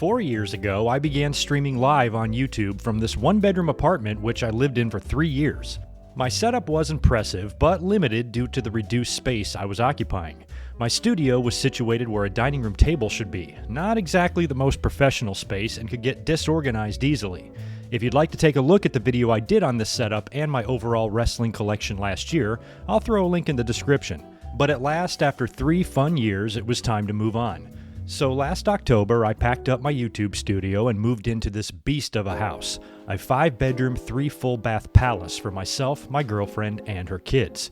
4 years ago, I began streaming live on YouTube from this one-bedroom apartment which I lived in for 3 years. My setup was impressive, but limited due to the reduced space I was occupying. My studio was situated where a dining room table should be, not exactly the most professional space, and could get disorganized easily. If you'd like to take a look at the video I did on this setup and my overall wrestling collection last year, I'll throw a link in the description. But at last, after 3 fun years, it was time to move on. So last October, I packed up my YouTube studio and moved into this beast of a house, a 5-bedroom, 3 full-bath palace for myself, my girlfriend, and her kids.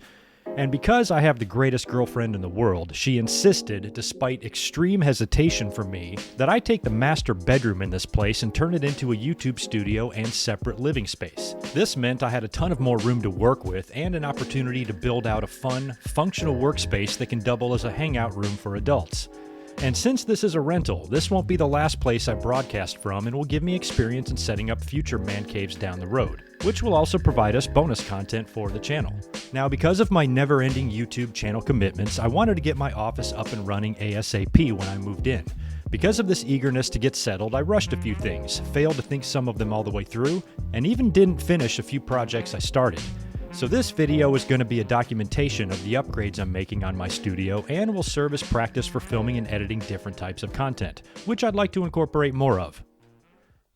And because I have the greatest girlfriend in the world, she insisted, despite extreme hesitation from me, that I take the master bedroom in this place and turn it into a YouTube studio and separate living space. This meant I had a ton of more room to work with and an opportunity to build out a fun, functional workspace that can double as a hangout room for adults. And since this is a rental, this won't be the last place I broadcast from and will give me experience in setting up future man caves down the road, which will also provide us bonus content for the channel. Now, because of my never-ending YouTube channel commitments, I wanted to get my office up and running ASAP when I moved in. Because of this eagerness to get settled, I rushed a few things, failed to think some of them all the way through, and even didn't finish a few projects I started. So this video is going to be a documentation of the upgrades I'm making on my studio and will serve as practice for filming and editing different types of content, which I'd like to incorporate more of.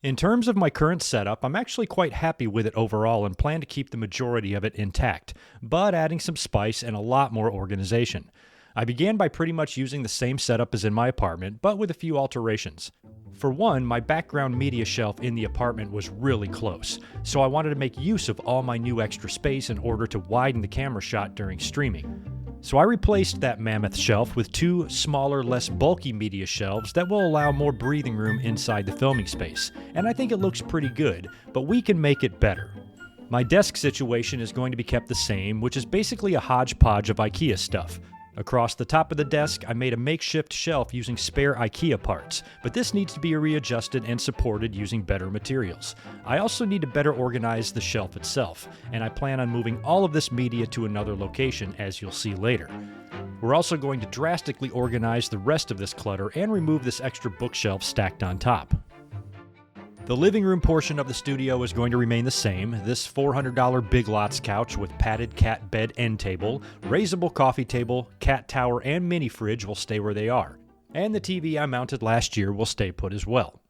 In terms of my current setup, I'm actually quite happy with it overall and plan to keep the majority of it intact, but adding some spice and a lot more organization. I began by pretty much using the same setup as in my apartment, but with a few alterations. For one, my background media shelf in the apartment was really close, so I wanted to make use of all my new extra space in order to widen the camera shot during streaming. So I replaced that mammoth shelf with 2 smaller, less bulky media shelves that will allow more breathing room inside the filming space, and I think it looks pretty good, but we can make it better. My desk situation is going to be kept the same, which is basically a hodgepodge of IKEA stuff. Across the top of the desk, I made a makeshift shelf using spare IKEA parts, but this needs to be readjusted and supported using better materials. I also need to better organize the shelf itself, and I plan on moving all of this media to another location, as you'll see later. We're also going to drastically organize the rest of this clutter and remove this extra bookshelf stacked on top. The living room portion of the studio is going to remain the same. This $400 Big Lots couch with padded cat bed end table, raisable coffee table, cat tower, and mini fridge will stay where they are. And the TV I mounted last year will stay put as well.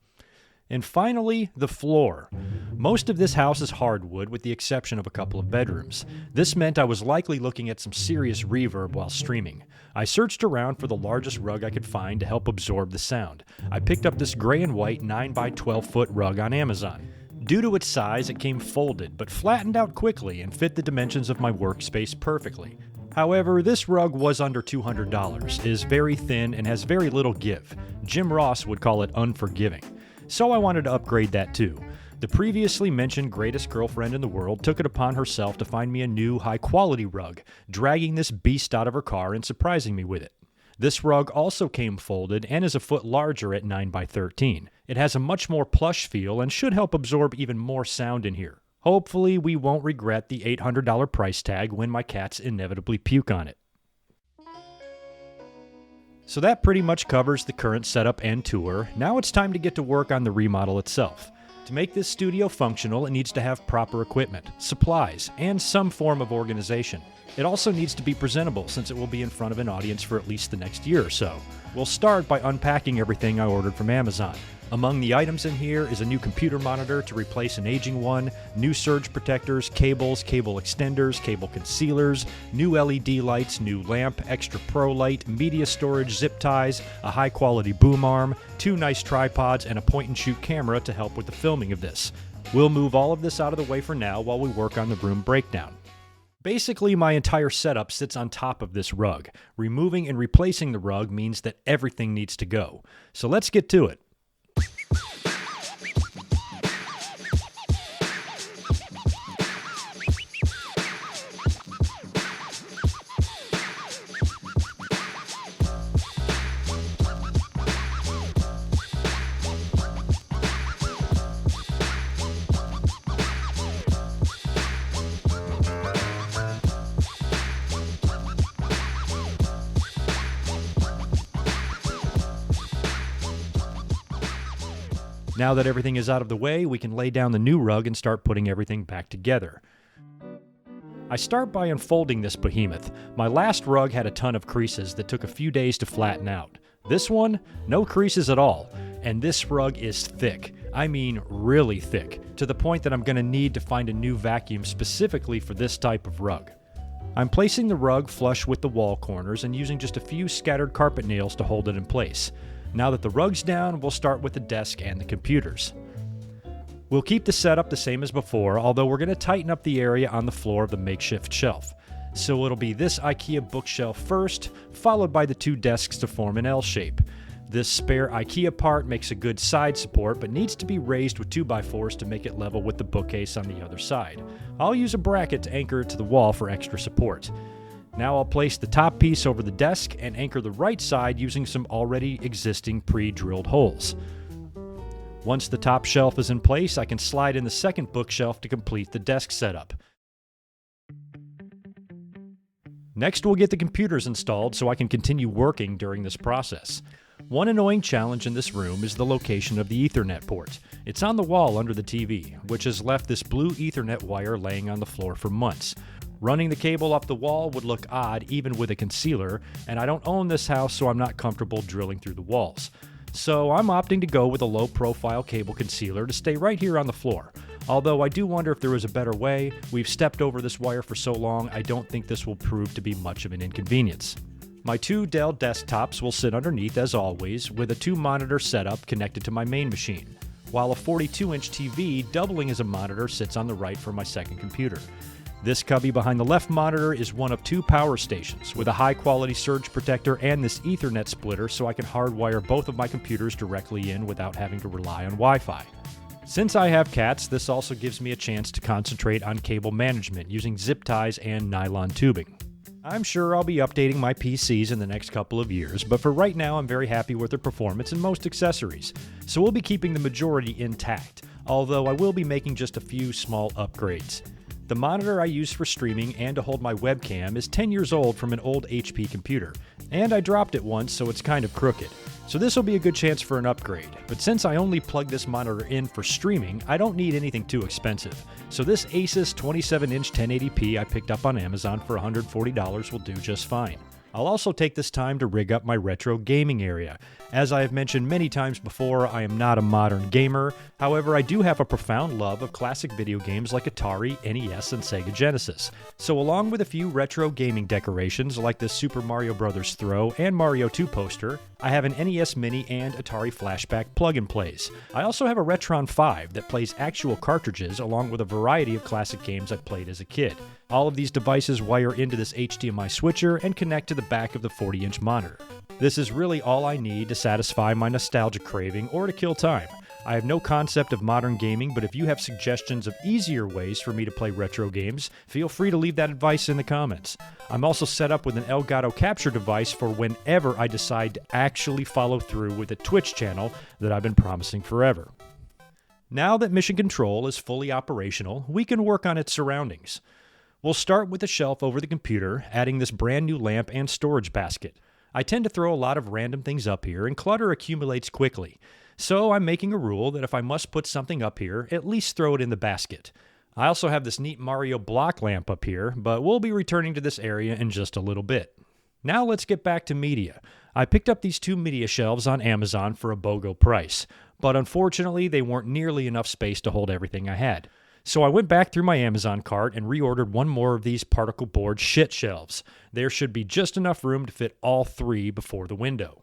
And finally, the floor. Most of this house is hardwood with the exception of a couple of bedrooms. This meant I was likely looking at some serious reverb while streaming. I searched around for the largest rug I could find to help absorb the sound. I picked up this gray and white 9x12 foot rug on Amazon. Due to its size, it came folded, but flattened out quickly and fit the dimensions of my workspace perfectly. However, this rug was under $200, is very thin, and has very little give. Jim Ross would call it unforgiving. So I wanted to upgrade that too. The previously mentioned greatest girlfriend in the world took it upon herself to find me a new high-quality rug, dragging this beast out of her car and surprising me with it. This rug also came folded and is a foot larger at 9x13. It has a much more plush feel and should help absorb even more sound in here. Hopefully we won't regret the $800 price tag when my cats inevitably puke on it. So that pretty much covers the current setup and tour. Now it's time to get to work on the remodel itself. To make this studio functional, it needs to have proper equipment, supplies, and some form of organization. It also needs to be presentable since it will be in front of an audience for at least the next year or so. We'll start by unpacking everything I ordered from Amazon. Among the items in here is a new computer monitor to replace an aging one, new surge protectors, cables, cable extenders, cable concealers, new LED lights, new lamp, extra pro light, media storage zip ties, a high-quality boom arm, 2 nice tripods, and a point-and-shoot camera to help with the filming of this. We'll move all of this out of the way for now while we work on the room breakdown. Basically, my entire setup sits on top of this rug. Removing and replacing the rug means that everything needs to go. So let's get to it. Now that everything is out of the way, we can lay down the new rug and start putting everything back together. I start by unfolding this behemoth. My last rug had a ton of creases that took a few days to flatten out. This one, no creases at all. And this rug is thick. I mean really thick, to the point that I'm going to need to find a new vacuum specifically for this type of rug. I'm placing the rug flush with the wall corners and using just a few scattered carpet nails to hold it in place. Now that the rug's down, we'll start with the desk and the computers. We'll keep the setup the same as before, although we're going to tighten up the area on the floor of the makeshift shelf. So it'll be this IKEA bookshelf first, followed by the two desks to form an L shape. This spare IKEA part makes a good side support, but needs to be raised with 2x4s to make it level with the bookcase on the other side. I'll use a bracket to anchor it to the wall for extra support. Now I'll place the top piece over the desk and anchor the right side using some already existing pre-drilled holes. Once the top shelf is in place, I can slide in the second bookshelf to complete the desk setup. Next, we'll get the computers installed so I can continue working during this process. One annoying challenge in this room is the location of the Ethernet port. It's on the wall under the TV, which has left this blue Ethernet wire laying on the floor for months. Running the cable up the wall would look odd even with a concealer, and I don't own this house, so I'm not comfortable drilling through the walls. So I'm opting to go with a low-profile cable concealer to stay right here on the floor. Although I do wonder if there was a better way. We've stepped over this wire for so long, I don't think this will prove to be much of an inconvenience. My two Dell desktops will sit underneath as always, with a 2-monitor setup connected to my main machine, while a 42-inch TV doubling as a monitor sits on the right for my second computer. This cubby behind the left monitor is one of 2 power stations, with a high-quality surge protector and this Ethernet splitter so I can hardwire both of my computers directly in without having to rely on Wi-Fi. Since I have cats, this also gives me a chance to concentrate on cable management using zip ties and nylon tubing. I'm sure I'll be updating my PCs in the next couple of years, but for right now I'm very happy with their performance and most accessories, so we'll be keeping the majority intact, although I will be making just a few small upgrades. The monitor I use for streaming and to hold my webcam is 10 years old from an old HP computer, and I dropped it once so it's kind of crooked. So this will be a good chance for an upgrade, but since I only plug this monitor in for streaming, I don't need anything too expensive. So this Asus 27-inch 1080p I picked up on Amazon for $140 will do just fine. I'll also take this time to rig up my retro gaming area. As I have mentioned many times before, I am not a modern gamer. However, I do have a profound love of classic video games like Atari, NES, and Sega Genesis. So along with a few retro gaming decorations like the Super Mario Bros. Throw and Mario 2 poster, I have an NES Mini and Atari Flashback plug-and-plays. I also have a Retron 5 that plays actual cartridges along with a variety of classic games I played as a kid. All of these devices wire into this HDMI switcher and connect to the back of the 40-inch monitor. This is really all I need to satisfy my nostalgia craving or to kill time. I have no concept of modern gaming, but if you have suggestions of easier ways for me to play retro games, feel free to leave that advice in the comments. I'm also set up with an Elgato capture device for whenever I decide to actually follow through with a Twitch channel that I've been promising forever. Now that Mission Control is fully operational, we can work on its surroundings. We'll start with the shelf over the computer, adding this brand new lamp and storage basket. I tend to throw a lot of random things up here, and clutter accumulates quickly. So I'm making a rule that if I must put something up here, at least throw it in the basket. I also have this neat Mario block lamp up here, but we'll be returning to this area in just a little bit. Now let's get back to media. I picked up these 2 media shelves on Amazon for a BOGO price, but unfortunately they weren't nearly enough space to hold everything I had. So I went back through my Amazon cart and reordered one more of these particle board shit shelves. There should be just enough room to fit all 3 before the window.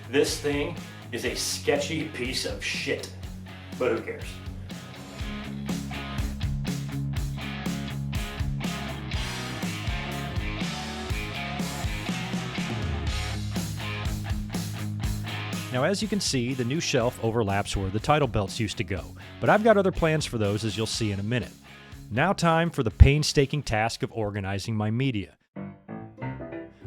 This thing is a sketchy piece of shit, but who cares? Now, as you can see, the new shelf overlaps where the title belts used to go, but I've got other plans for those, as you'll see in a minute. Now time for the painstaking task of organizing my media.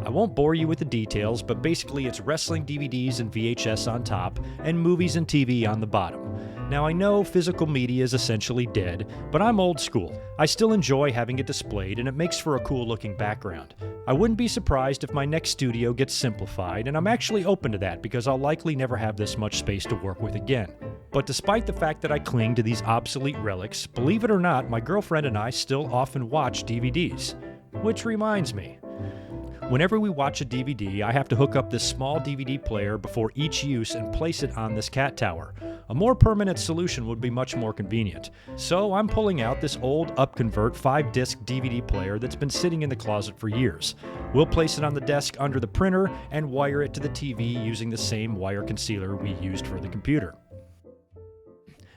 I won't bore you with the details, but basically it's wrestling DVDs and VHS on top, and movies and TV on the bottom. Now I know physical media is essentially dead, but I'm old school. I still enjoy having it displayed, and it makes for a cool looking background. I wouldn't be surprised if my next studio gets simplified, and I'm actually open to that because I'll likely never have this much space to work with again. But despite the fact that I cling to these obsolete relics, believe it or not, my girlfriend and I still often watch DVDs. Which reminds me, whenever we watch a DVD, I have to hook up this small DVD player before each use and place it on this cat tower. A more permanent solution would be much more convenient. So I'm pulling out this old UpConvert 5-disc DVD player that's been sitting in the closet for years. We'll place it on the desk under the printer and wire it to the TV using the same wire concealer we used for the computer.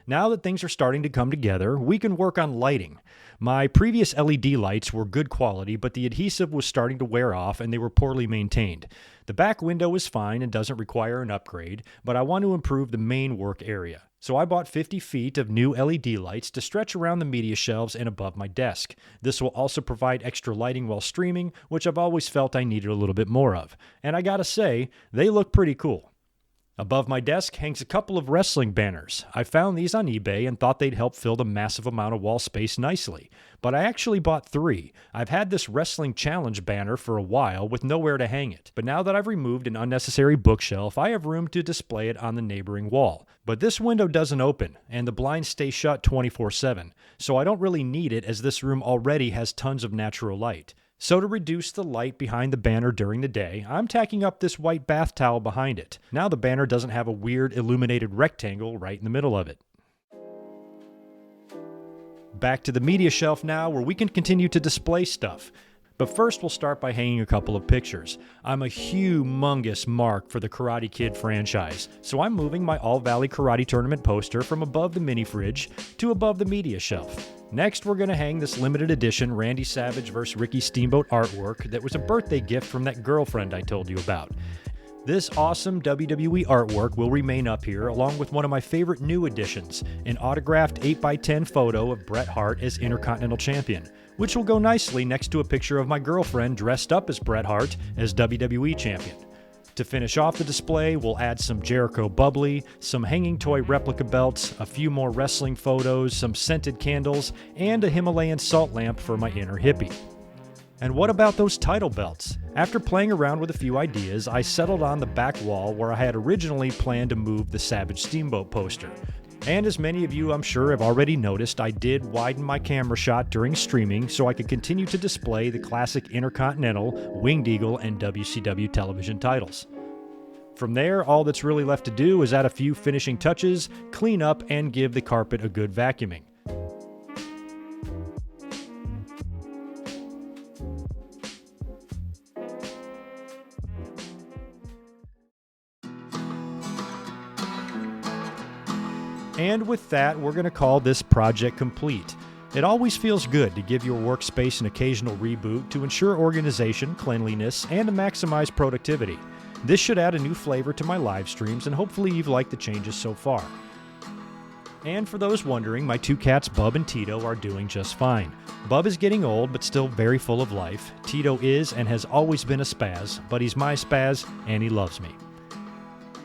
Now that things are starting to come together, we can work on lighting. My previous LED lights were good quality, but the adhesive was starting to wear off and they were poorly maintained. The back window is fine and doesn't require an upgrade, but I want to improve the main work area. So I bought 50 feet of new LED lights to stretch around the media shelves and above my desk. This will also provide extra lighting while streaming, which I've always felt I needed a little bit more of. And I gotta say, they look pretty cool. Above my desk hangs a couple of wrestling banners. I found these on eBay and thought they'd help fill the massive amount of wall space nicely. But I actually bought 3. I've had this wrestling challenge banner for a while with nowhere to hang it. But now that I've removed an unnecessary bookshelf, I have room to display it on the neighboring wall. But this window doesn't open, and the blinds stay shut 24/7. So I don't really need it as this room already has tons of natural light. So to reduce the light behind the banner during the day, I'm tacking up this white bath towel behind it. Now the banner doesn't have a weird illuminated rectangle right in the middle of it. Back to the media shelf now, where we can continue to display stuff. But first we'll start by hanging a couple of pictures. I'm a humongous mark for the Karate Kid franchise, so I'm moving my All Valley Karate Tournament poster from above the mini fridge to above the media shelf. Next, we're going to hang this limited edition Randy Savage vs. Ricky Steamboat artwork that was a birthday gift from that girlfriend I told you about. This awesome WWE artwork will remain up here, along with one of my favorite new additions, an autographed 8x10 photo of Bret Hart as Intercontinental Champion, which will go nicely next to a picture of my girlfriend dressed up as Bret Hart as WWE Champion. To finish off the display, we'll add some Jericho bubbly, some hanging toy replica belts, a few more wrestling photos, some scented candles, and a Himalayan salt lamp for my inner hippie. And what about those title belts? After playing around with a few ideas, I settled on the back wall where I had originally planned to move the Savage Steamboat poster. And as many of you I'm sure have already noticed, I did widen my camera shot during streaming so I could continue to display the classic Intercontinental, Winged Eagle, and WCW television titles. From there, all that's really left to do is add a few finishing touches, clean up, and give the carpet a good vacuuming. And with that, we're going to call this project complete. It always feels good to give your workspace an occasional reboot to ensure organization, cleanliness, and to maximize productivity. This should add a new flavor to my live streams, and hopefully you've liked the changes so far. And for those wondering, my 2 cats Bub and Tito are doing just fine. Bub is getting old, but still very full of life. Tito is and has always been a spaz, but he's my spaz, and he loves me.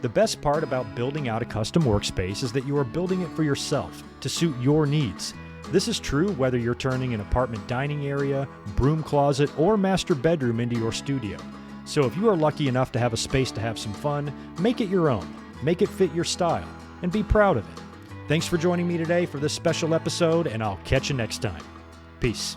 The best part about building out a custom workspace is that you are building it for yourself, to suit your needs. This is true whether you're turning an apartment dining area, broom closet, or master bedroom into your studio. So if you are lucky enough to have a space to have some fun, make it your own, make it fit your style, and be proud of it. Thanks for joining me today for this special episode, and I'll catch you next time. Peace.